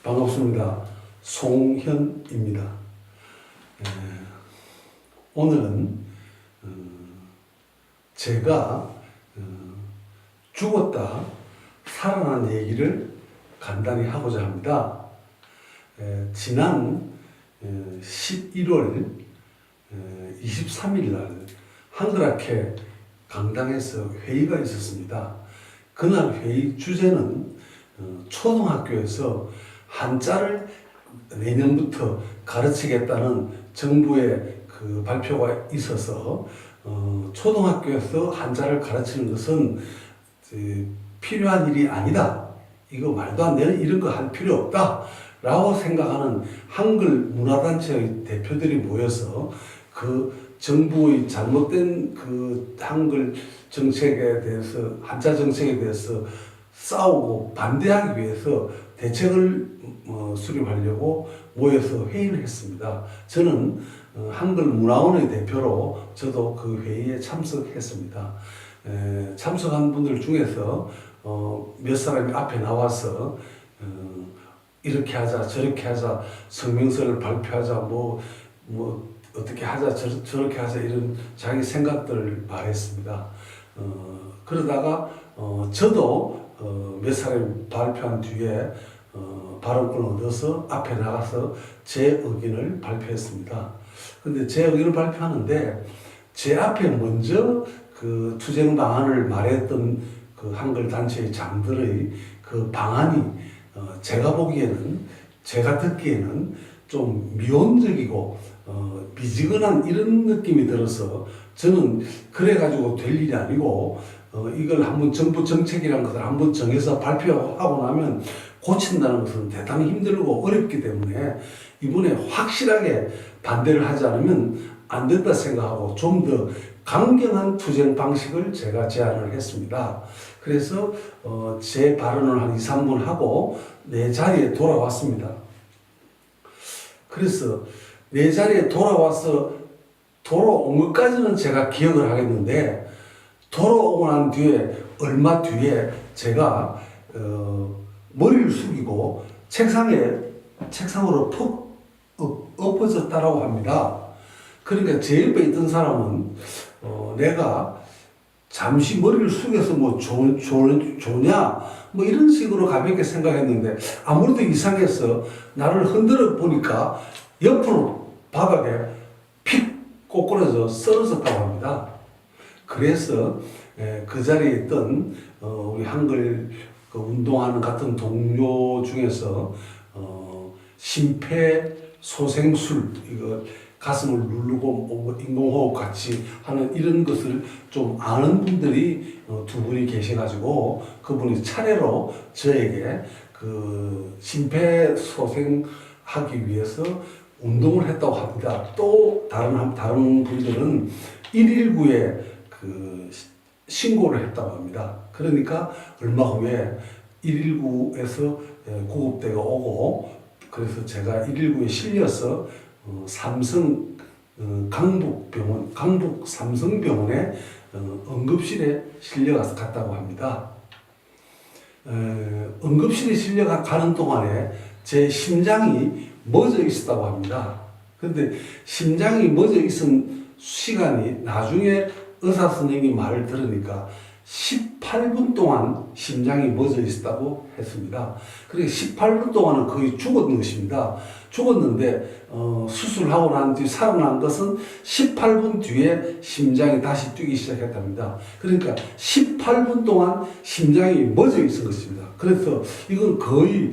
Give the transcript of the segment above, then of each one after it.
반갑습니다. 송현입니다. 오늘은 제가 죽었다 살아난 얘기를 간단히 하고자 합니다. 지난 11월 23일 날 한글학회 강당에서 회의가 있었습니다. 그날 회의 주제는 초등학교에서 한자를 내년부터 가르치겠다는 정부의 그 발표가 있어서 초등학교에서 한자를 가르치는 것은 필요한 일이 아니다. 이거 말도 안 되는 이런 거 할 필요 없다. 라고 생각하는 한글 문화단체의 대표들이 모여서 그 정부의 잘못된 그 한글 정책에 대해서, 한자 정책에 대해서 싸우고 반대하기 위해서 대책을 수립하려고 모여서 회의를 했습니다. 저는 한글 문화원의 대표로 저도 그 회의에 참석했습니다. 참석한 분들 중에서 몇 사람이 앞에 나와서 이렇게 하자, 저렇게 하자, 성명서를 발표하자, 뭐 어떻게 하자, 저렇게 하자, 이런 자기 생각들을 말했습니다. 그러다가 저도 몇 사람이 발표한 뒤에 발언권을 얻어서 앞에 나가서 제 의견을 발표했습니다. 근데 제 의견을 발표하는데 제 앞에 먼저 그 투쟁 방안을 말했던 그 한글 단체의 장들의 그 방안이 제가 보기에는, 제가 듣기에는 좀 미온적이고 미지근한 이런 느낌이 들어서 저는 그래가지고 될 일이 아니고 이걸 한번 정부 정책이라는 것을 한번 정해서 발표하고 나면 고친다는 것은 대단히 힘들고 어렵기 때문에 이번에 확실하게 반대를 하지 않으면 안 된다 생각하고 좀 더 강경한 투쟁 방식을 제가 제안을 했습니다. 그래서 제 발언을 한 2, 3분 하고 내 자리에 돌아왔습니다. 그래서 내 자리에 돌아와서 돌아온 것까지는 제가 기억을 하겠는데 돌아오고 난 뒤에 얼마 뒤에 제가 머리를 숙이고 책상으로 푹 엎어졌다라고 합니다. 그러니까 제 옆에 있던 사람은 내가 잠시 머리를 숙여서 뭐 좋냐 뭐 이런 식으로 가볍게 생각했는데 아무래도 이상해서 나를 흔들어 보니까 옆으로 바닥에 픽 꼬꾸라져 쓰러졌다고 합니다. 그래서 그 자리에 있던 우리 한글 그 운동하는 같은 동료 중에서 심폐소생술, 이거 가슴을 누르고 인공호흡 같이 하는 이런 것을 좀 아는 분들이 두 분이 계셔가지고 그분이 차례로 저에게 그 심폐소생하기 위해서 운동을 했다고 합니다. 또 다른 분들은 119에 그 신고를 했다고 합니다. 그러니까 얼마 후에 119에서 구급대가 오고 그래서 제가 119에 실려서 삼성 강북병원, 강북 삼성병원에 응급실에 실려가서 갔다고 합니다. 응급실에 실려가는 동안에 제 심장이 멎어 있었다고 합니다. 근데 심장이 멎어 있은 시간이 나중에 의사 선생님이 말을 들으니까 18분 동안 심장이 멎어 있었다고 했습니다. 그러니까 18분 동안은 거의 죽었는 것입니다. 죽었는데 수술하고 난 뒤 살아난 것은 18분 뒤에 심장이 다시 뛰기 시작했답니다. 그러니까 18분 동안 심장이 멎어 있은 것입니다. 그래서 이건 거의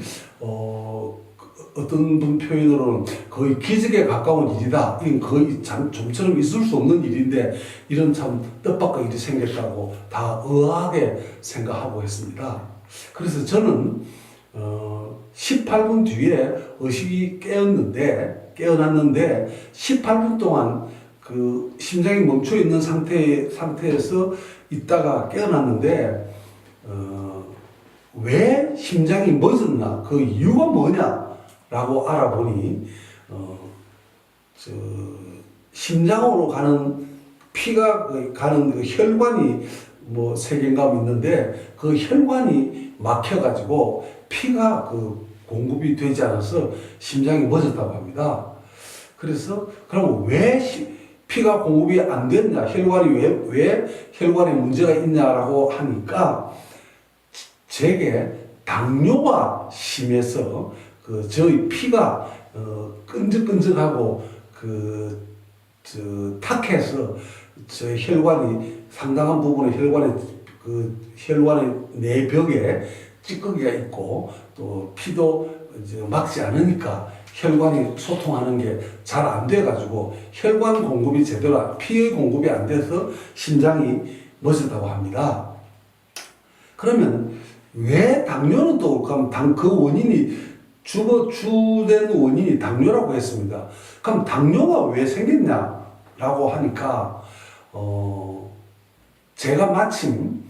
어떤 분 표현으로는 거의 기적에 가까운 일이다. 이건 거의 좀처럼 있을 수 없는 일인데 이런 참 뜻밖의 일이 생겼다고 다 의아하게 생각하고 했습니다. 그래서 저는 18분 뒤에 의식이 깨어났는데 18분 동안 그 심장이 멈춰 있는 상태에서 있다가 깨어났는데 왜 심장이 멎었나, 그 이유가 뭐냐라고 알아보니 심장으로 가는 피가 가는 그 혈관이 뭐 3개인가 있는데 그 혈관이 막혀가지고 피가 그 공급이 되지 않아서 심장이 멎었다고 합니다. 그래서 그럼 왜 피가 공급이 안 됐냐, 혈관이 왜 혈관에 문제가 있냐라고 하니까 제게 당뇨가 심해서 저희 피가 끈적끈적하고 탁해서 저 혈관이 상당한 부분의 혈관의 내벽에 찌꺼기가 있고 또 피도 이제 막지 않으니까 혈관이 소통하는 게 잘 안 돼가지고 혈관 공급이 제대로 피의 공급이 안 돼서 심장이 멎었다고 합니다. 그러면 왜 당뇨는 또 그럼 그 원인이 주된 원인이 당뇨라고 했습니다. 그럼 당뇨가 왜 생겼냐라고 하니까 제가 마침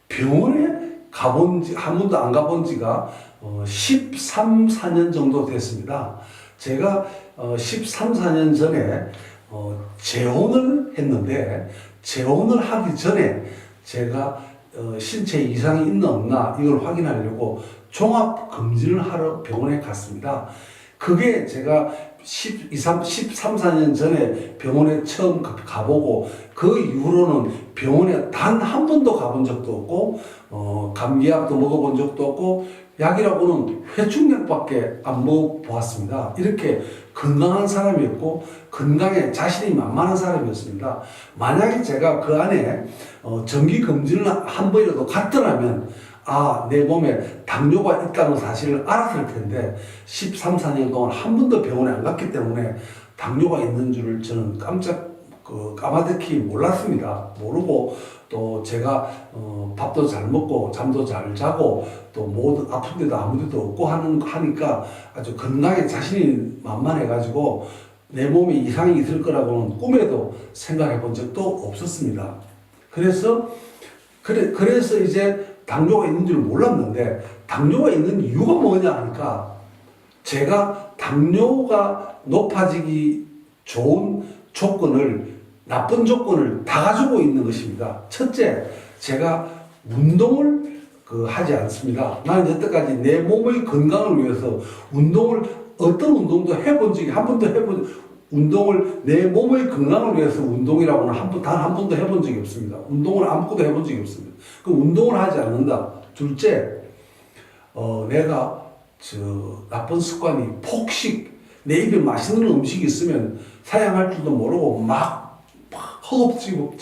병원에 한 번도 안 가본 지가 13, 14년 정도 됐습니다. 제가 13, 14년 전에 재혼을 했는데 재혼을 하기 전에 제가 신체 이상이 있나 없나 이걸 확인하려고 종합검진을 하러 병원에 갔습니다. 그게 제가 13, 14년 전에 병원에 처음 가보고 그 이후로는 병원에 단 한 번도 가본 적도 없고 감기약도 먹어본 적도 없고 약이라고는 회충약밖에 안 먹어보았습니다. 이렇게 건강한 사람이었고 건강에 자신이 만만한 사람이었습니다. 만약에 제가 그 안에 정기검진을 한 번이라도 갔더라면 내 몸에 당뇨가 있다는 사실을 알았을 텐데 13, 14년 동안 한 번도 병원에 안 갔기 때문에 당뇨가 있는 줄을 저는 까마득히 몰랐습니다. 모르고 또 제가 밥도 잘 먹고 잠도 잘 자고 또 모두 아픈 데도 아무 데도 없고 하니까 아주 건강에 자신이 만만해가지고 내 몸에 이상이 있을 거라고는 꿈에도 생각해 본 적도 없었습니다. 그래서 이제 당뇨가 있는 줄 몰랐는데 당뇨가 있는 이유가 뭐냐 하니까 제가 당뇨가 높아지기 좋은 나쁜 조건을 다 가지고 있는 것입니다. 첫째, 제가 운동을 하지 않습니다. 나는 여태까지 내 몸의 건강을 위해서 어떤 운동도 해본 적이 한 번도 운동을 내 몸의 건강을 위해서 운동이라고는 단 한 번도 해본 적이 없습니다. 운동을 아무것도 해본 적이 없습니다. 그럼 운동을 하지 않는다. 둘째, 내가 나쁜 습관이 폭식, 내 입에 맛있는 음식이 있으면 사양할 줄도 모르고 막 허겁지겁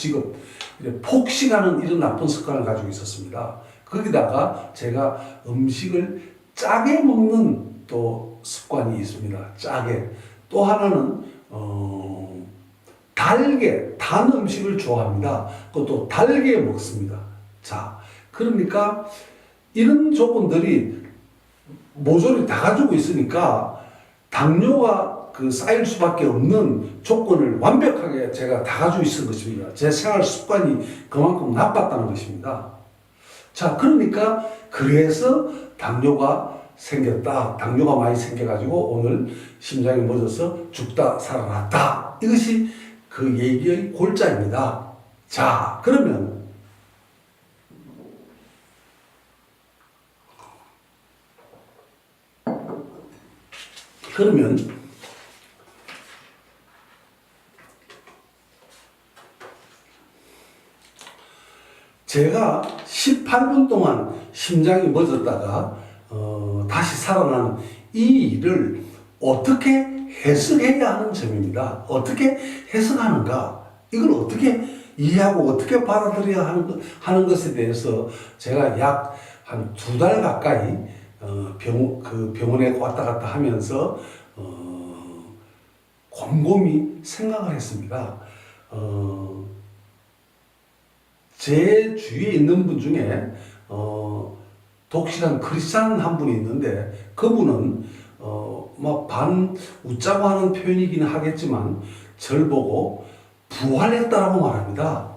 폭식하는 이런 나쁜 습관을 가지고 있었습니다. 거기다가 제가 음식을 짜게 먹는 또 습관이 있습니다. 짜게. 또 하나는 단 음식을 좋아합니다. 그것도 달게 먹습니다. 자, 그러니까 이런 조건들이 모조리 다 가지고 있으니까 당뇨가 쌓일 수밖에 없는 조건을 완벽하게 제가 다 가지고 있을 것입니다. 제 생활 습관이 그만큼 나빴다는 것입니다. 자, 그러니까 그래서 당뇨가 생겼다. 당뇨가 많이 생겨가지고 오늘 심장이 멎어서 죽다 살아났다. 이것이 그 얘기의 골자입니다. 자, 그러면 제가 18분 동안 심장이 멎었다가 다시 살아난 이 일을 어떻게 해석해야 하는 점입니다. 어떻게 해석하는가? 이걸 어떻게 이해하고 어떻게 받아들여야 하는 것에 대해서 제가 약 한 2달 가까이 병원에 왔다 갔다 하면서 곰곰이 생각을 했습니다. 제 주위에 있는 분 중에 독실한 크리스찬 한 분이 있는데 그분은 반 웃자고 하는 표현이긴 하겠지만 절 보고 부활했다라고 말합니다.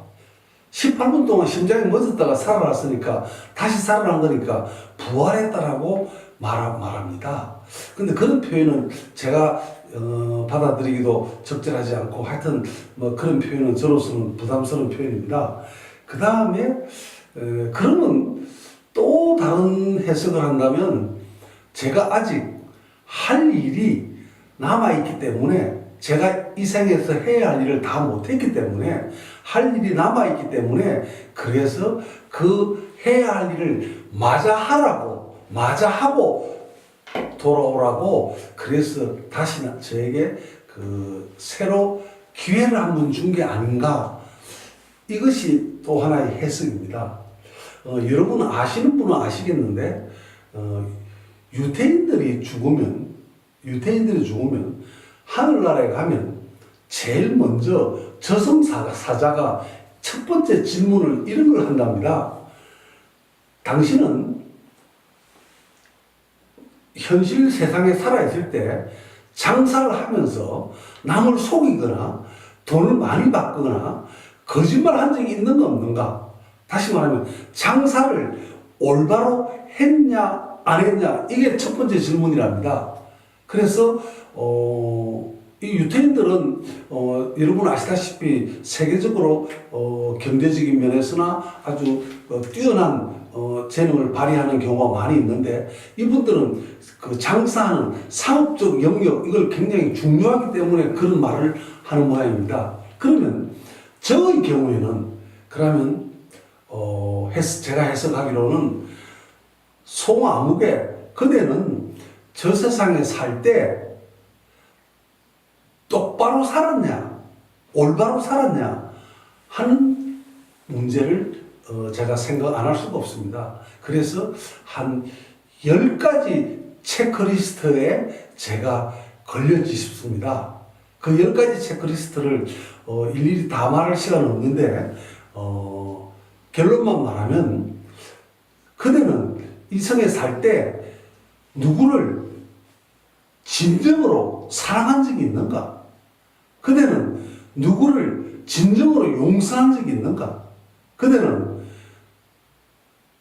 18분 동안 심장이 멎었다가 살아났으니까 다시 살아난 거니까 부활했다라고 말합니다. 근데 그런 표현은 제가 받아들이기도 적절하지 않고 하여튼 그런 표현은 저로서는 부담스러운 표현입니다. 그 다음에 그러면 또 다른 해석을 한다면 제가 아직 할 일이 남아있기 때문에, 제가 이 생에서 해야 할 일을 다 못했기 때문에, 할 일이 남아있기 때문에, 그래서 그 해야 할 일을 마저 하고 돌아오라고, 그래서 다시 저에게 새로 기회를 한번 준 게 아닌가. 이것이 또 하나의 해석입니다. 여러분 아시는 분은 아시겠는데, 유태인들이 죽으면 하늘나라에 가면 제일 먼저 저승사자가 첫 번째 질문을 이런 걸 한답니다. 당신은 현실 세상에 살아있을 때 장사를 하면서 남을 속이거나 돈을 많이 받거나 거짓말 한 적이 있는 가 없는가? 다시 말하면 장사를 올바로 했냐 안 했냐, 이게 첫 번째 질문이랍니다. 그래서 이 유태인들은 여러분 아시다시피 세계적으로 경제적인 면에서나 아주 뛰어난 재능을 발휘하는 경우가 많이 있는데, 이분들은 그 장사하는 상업적 영역, 이걸 굉장히 중요하기 때문에 그런 말을 하는 모양입니다. 그러면 저의 경우에는, 그러면 제가 해석하기로는 송아무개, 그대는 저 세상에 살 때 똑바로 살았냐, 올바로 살았냐 하는 문제를 제가 생각 안 할 수가 없습니다. 그래서 한 10가지 체크리스트에 제가 걸렸지 싶습니다. 그 10가지 체크리스트를 일일이 다 말할 시간은 없는데, 결론만 말하면, 그대는 이 성에 살 때 누구를 진정으로 사랑한 적이 있는가? 그대는 누구를 진정으로 용서한 적이 있는가? 그대는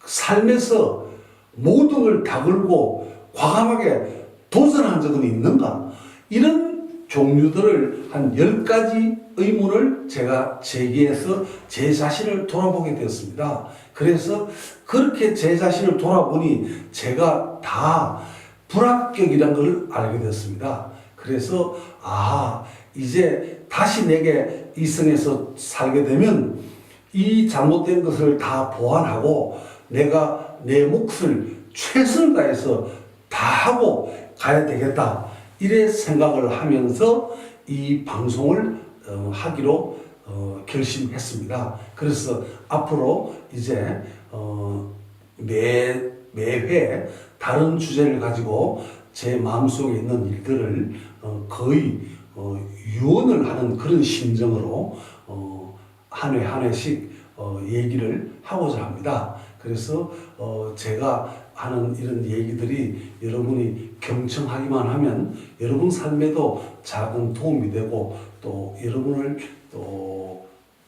삶에서 모든 걸 다 걸고 과감하게 도전한 적은 있는가? 이런 종류들을 한 10가지 의문을 제가 제기해서 제 자신을 돌아보게 되었습니다. 그래서 그렇게 제 자신을 돌아보니 제가 다 불합격이라는 걸 알게 되었습니다. 그래서 이제 다시 내게 이 성에서 살게 되면 이 잘못된 것을 다 보완하고 내가 내 몫을 최선을 다해서 다 하고 가야 되겠다, 이래 생각을 하면서 이 방송을 하기로 결심했습니다. 그래서 앞으로 이제 매회 다른 주제를 가지고 제 마음속에 있는 일들을 거의 유언을 하는 그런 심정으로 한 회 한 회씩 얘기를 하고자 합니다. 그래서 제가 하는 이런 얘기들이 여러분이 경청하기만 하면 여러분 삶에도 작은 도움이 되고, 또 여러분을 또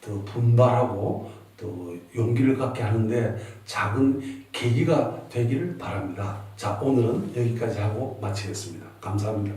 더 분발하고 또 용기를 갖게 하는데 작은 계기가 되기를 바랍니다. 자, 오늘은 여기까지 하고 마치겠습니다. 감사합니다.